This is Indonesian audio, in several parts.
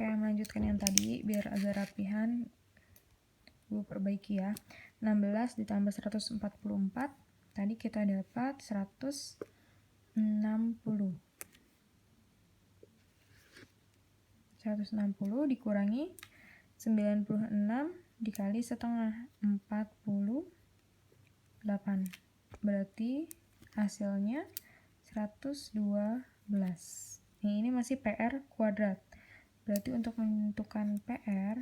Oke, melanjutkan yang tadi biar agak rapihan. Gue perbaiki ya. 16 ditambah 144. Tadi kita dapat 160. 160 dikurangi 96 dikali setengah 48. Berarti hasilnya 112. Ini masih PR kuadrat. Berarti untuk menentukan PR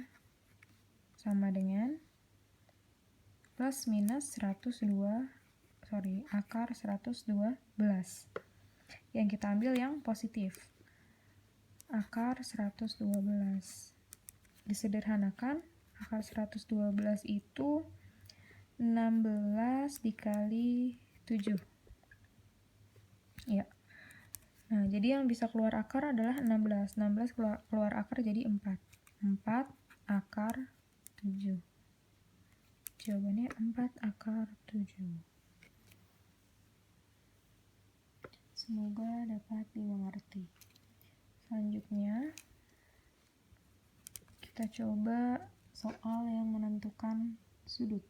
sama dengan plus minus akar 112. Yang kita ambil yang positif. Akar 112. Disederhanakan, akar 112 itu 16 dikali 7. Ya. Nah, jadi yang bisa keluar akar adalah 16. 16 keluar akar jadi 4. 4 akar 7. Jawabannya 4 akar 7. Semoga dapat dimengerti. Selanjutnya, kita coba soal yang menentukan sudut.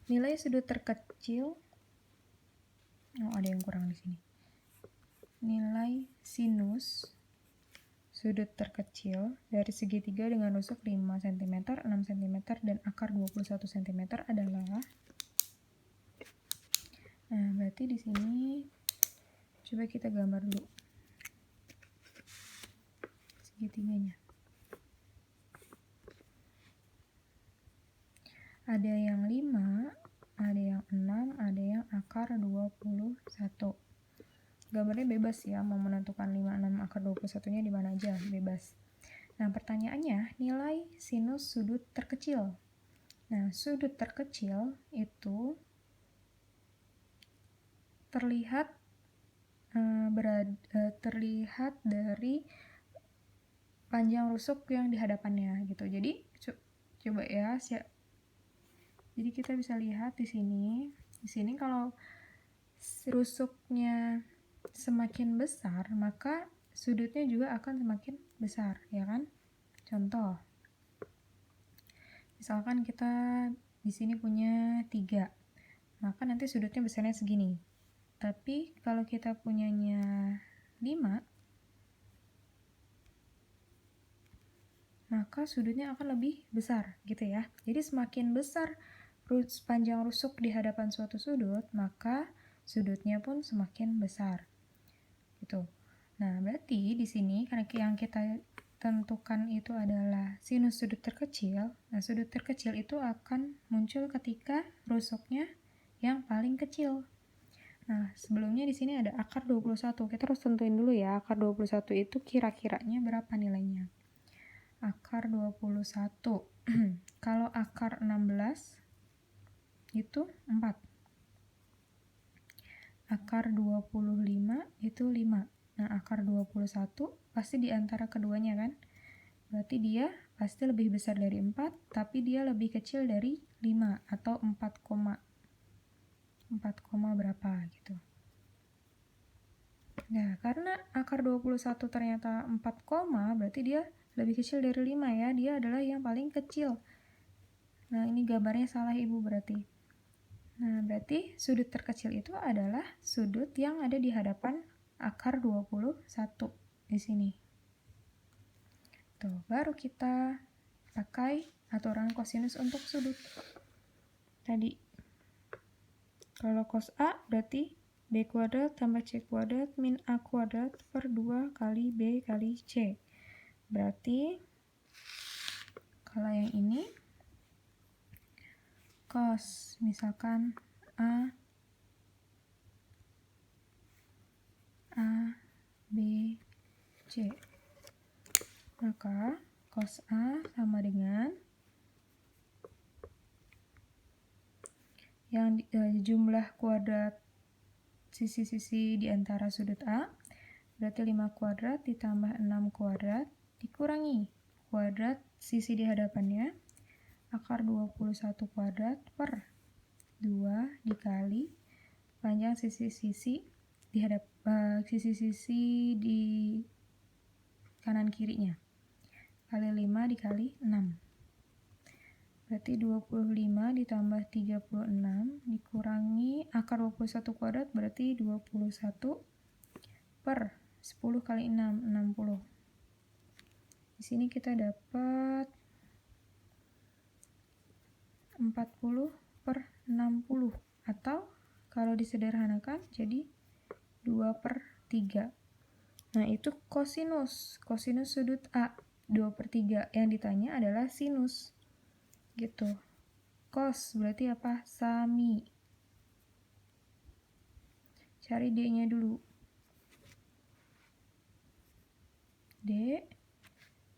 Nilai sudut terkecil. Ada yang kurang di sini. Nilai sinus sudut terkecil dari segitiga dengan rusuk 5 cm, 6 cm, dan akar 21 cm adalah. Nah, berarti di sini coba kita gambar dulu segitiganya. Ada yang 5, ada yang 6, ada yang akar 21. Gambarnya bebas ya, mau menentukan 5, 6, akar 21-nya di mana aja, bebas. Nah, pertanyaannya, nilai sinus sudut terkecil. Nah, sudut terkecil itu terlihat dari panjang rusuk yang di hadapannya gitu. Jadi, coba ya, jadi kita bisa lihat di sini. Di sini kalau rusuknya semakin besar, maka sudutnya juga akan semakin besar, ya kan? Contoh. Misalkan kita di sini punya 3. Maka nanti sudutnya besarnya segini. Tapi kalau kita punyanya 5, maka sudutnya akan lebih besar, gitu ya. Jadi semakin besar panjang rusuk di hadapan suatu sudut, maka sudutnya pun semakin besar. Gitu. Nah, berarti di sini karena yang kita tentukan itu adalah sinus sudut terkecil. Nah, sudut terkecil itu akan muncul ketika rusuknya yang paling kecil. Nah, sebelumnya di sini ada akar 21. Kita harus tentuin dulu ya, akar 21 itu kira-kiranya berapa nilainya. Akar 21. Kalau akar 16 itu 4. Akar 25 itu 5. Nah, akar 21 pasti di antara keduanya kan? Berarti dia pasti lebih besar dari 4, tapi dia lebih kecil dari 5 atau 4, berapa gitu. Nah, karena akar 21 ternyata 4, berarti dia lebih kecil dari 5 ya. Dia adalah yang paling kecil. Nah, ini gambarnya salah Ibu berarti. Nah, berarti sudut terkecil itu adalah sudut yang ada di hadapan akar 21 di sini. Tuh, baru kita pakai aturan kosinus untuk sudut. Tadi, kalau cos A berarti B kuadrat tambah C kuadrat min A kuadrat per 2 kali B kali C. Berarti kalau yang ini cos, misalkan A, B, C. Maka cos A sama dengan yang jumlah kuadrat sisi-sisi di antara sudut A, berarti 5 kuadrat ditambah 6 kuadrat dikurangi kuadrat sisi di hadapannya, akar 21 kuadrat per 2 dikali panjang sisi-sisi di sisi-sisi di kanan kirinya, kali 5 dikali 6. Berarti 25 ditambah 36 dikurangi akar 21 kuadrat, berarti 21 per 10 kali 6, 60. Di sini kita dapat 40 per 60, atau kalau disederhanakan jadi 2 per 3. Nah, itu kosinus sudut A, 2 per 3. Yang ditanya adalah sinus. Gitu. Cos berarti apa? Sami. Cari D-nya dulu. D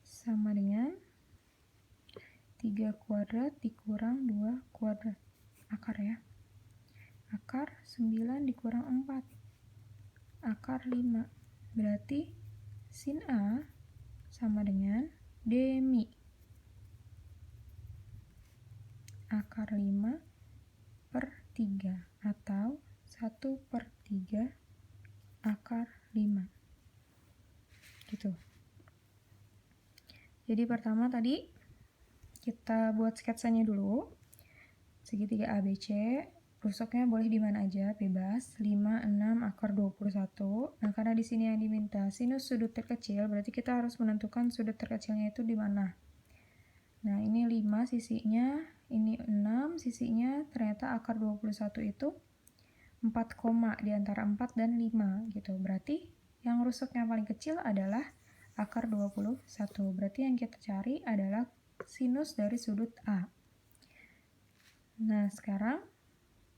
sama dengan 3 kuadrat dikurang 2 kuadrat. Akar ya. Akar 9 dikurang 4. Akar 5. Berarti sin A sama dengan D mi. Akar 5 per 3 atau 1 per 3 akar 5. Gitu. Jadi pertama tadi kita buat sketsanya dulu. Segitiga ABC, rusuknya boleh di mana aja, bebas. 5, 6, akar 21. Nah, karena di sini yang diminta sinus sudut terkecil, berarti kita harus menentukan sudut terkecilnya itu di mana. Nah, ini 5 sisinya, ini 6 sisinya, ternyata akar 21 itu 4 koma di antara 4 dan 5 gitu. Berarti yang rusuk yang paling kecil adalah akar 21. Berarti yang kita cari adalah sinus dari sudut A. Nah, sekarang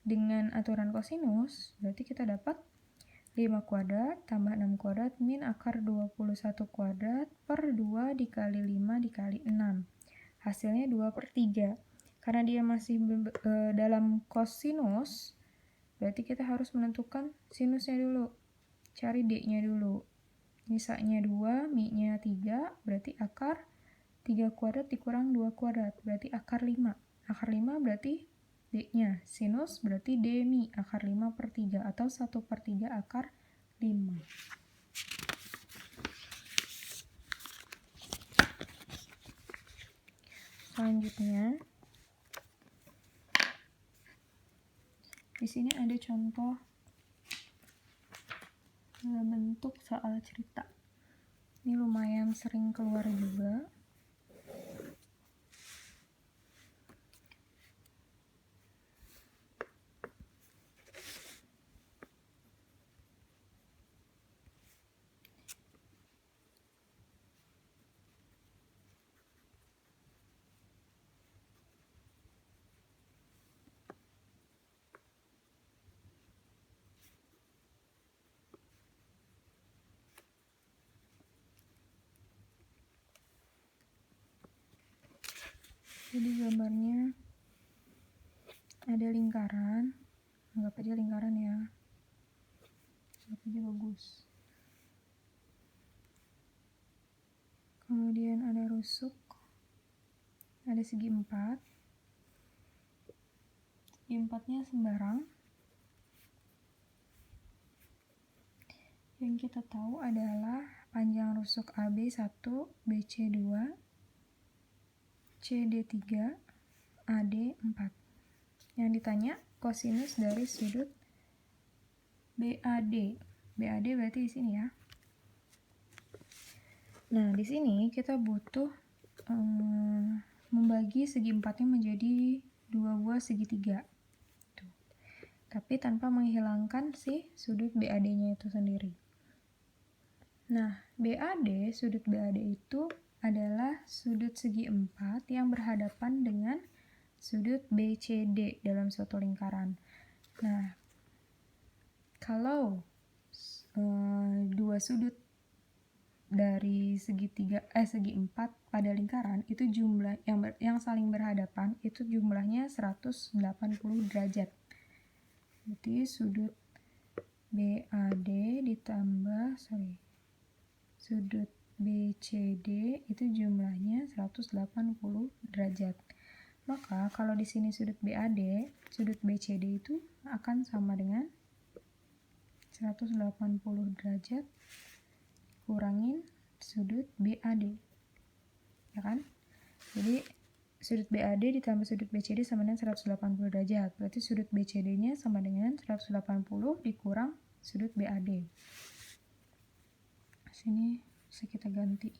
dengan aturan kosinus, berarti kita dapat 5 kuadrat tambah 6 kuadrat min akar 21 kuadrat per 2 dikali 5 dikali 6. Hasilnya 2 per 3. Karena dia masih dalam kosinus, berarti kita harus menentukan sinusnya dulu. Cari D-nya dulu. Misanya 2, mi-nya 3, berarti akar 3 kuadrat dikurang 2 kuadrat, berarti akar 5. Akar 5 berarti D-nya. Sinus berarti D mi, akar 5 per 3, atau 1 per 3 akar 5. Selanjutnya, di sini ada contoh dalam bentuk soal cerita. Ini lumayan sering keluar juga. Jadi gambarnya ada lingkaran, anggap aja lingkaran ya, anggap aja bagus. Kemudian ada rusuk, ada segi 4, segi 4-nya sembarang. Yang kita tahu adalah panjang rusuk AB 1, BC 2, CD 3, AD 4. Yang ditanya kosinus dari sudut BAD. BAD berarti di sini ya. Nah, di sini kita butuh membagi segi 4-nya menjadi 2 buah segitiga. Tuh. Tapi tanpa menghilangkan si sudut BAD-nya itu sendiri. Nah, BAD, sudut BAD itu adalah sudut segi 4 yang berhadapan dengan sudut BCD dalam suatu lingkaran. Nah, kalau dua sudut dari segi 4 pada lingkaran itu jumlah yang saling berhadapan itu jumlahnya 180 derajat. Berarti sudut BAD ditambah sudut BCD itu jumlahnya 180 derajat. Maka kalau di sini sudut BAD, sudut BCD itu akan sama dengan 180 derajat kurangin sudut BAD, ya kan? Jadi sudut BAD ditambah sudut BCD sama dengan 180 derajat. Berarti sudut BCD-nya sama dengan 180 dikurang sudut BAD. Sini bisa kita ganti.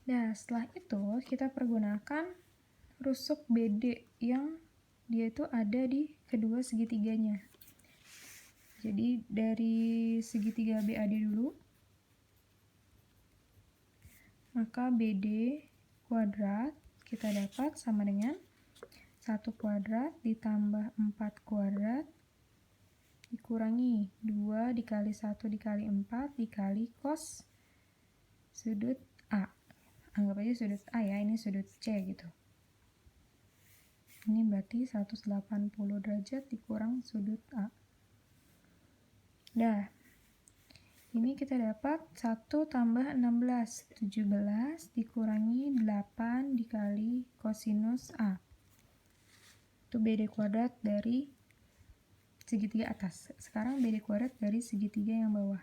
Nah, setelah itu kita pergunakan rusuk BD yang dia itu ada di kedua segitiganya. Jadi dari segitiga BAD dulu, maka BD kuadrat kita dapat sama dengan 1 kuadrat ditambah 4 kuadrat dikurangi 2 dikali 1 dikali 4 dikali cos sudut A. Anggap aja sudut A ya, ini sudut C gitu. Ini berarti 180 derajat dikurang sudut A. Nah, ini kita dapat 1 tambah 16, 17 dikurangi 8 dikali kosinus A. Itu BD kuadrat dari segitiga atas. Sekarang BD kuadrat dari segitiga yang bawah.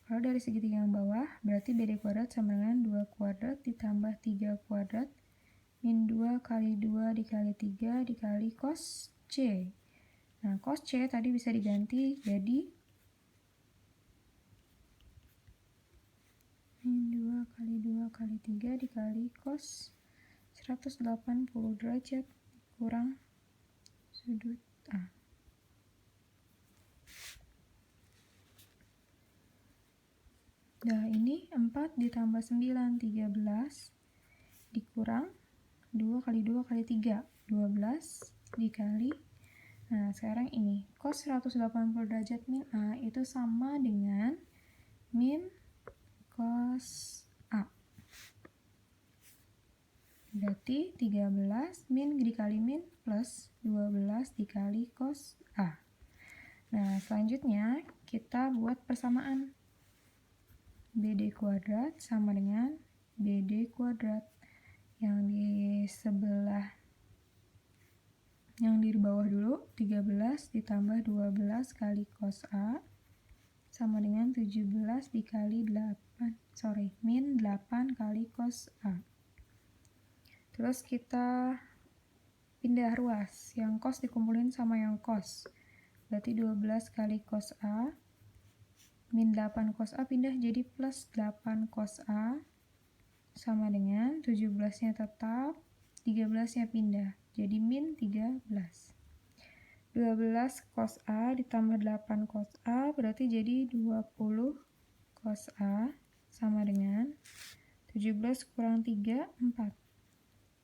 Kalau dari segitiga yang bawah, berarti BD kuadrat sama dengan 2 kuadrat ditambah 3 kuadrat min 2 kali 2 dikali 3 dikali cos C. Nah, cos C tadi bisa diganti jadi min 2 kali 2 kali 3 dikali cos 180 derajat kurang sudut A. Nah, ini 4 ditambah 9, 13 dikurang 2 kali 2 kali 3, 12 dikali. Nah, sekarang ini cos 180 derajat min A itu sama dengan min cos A. Berarti 13 min dikali min plus 12 dikali cos A. Nah, selanjutnya kita buat persamaan. BD kuadrat sama dengan BD kuadrat. Yang di sebelah, yang di bawah dulu, 13 ditambah 12 kali cos A sama dengan 17 dikali min 8 kali cos A. Terus kita pindah ruas, yang cos dikumpulin sama yang cos. Berarti 12 kali cos A min 8 cos A pindah jadi plus 8 cos A sama dengan 17-nya tetap, 13-nya pindah. Jadi min 13. 12 cos A ditambah 8 cos A berarti jadi 20 cos A sama dengan 17 kurang 3, 4.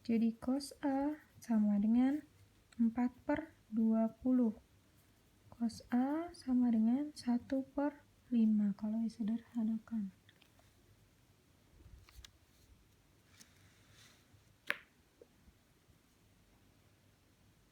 Jadi cos A sama dengan 4/20. Cos A sama dengan 1/5 kalau disederhanakan.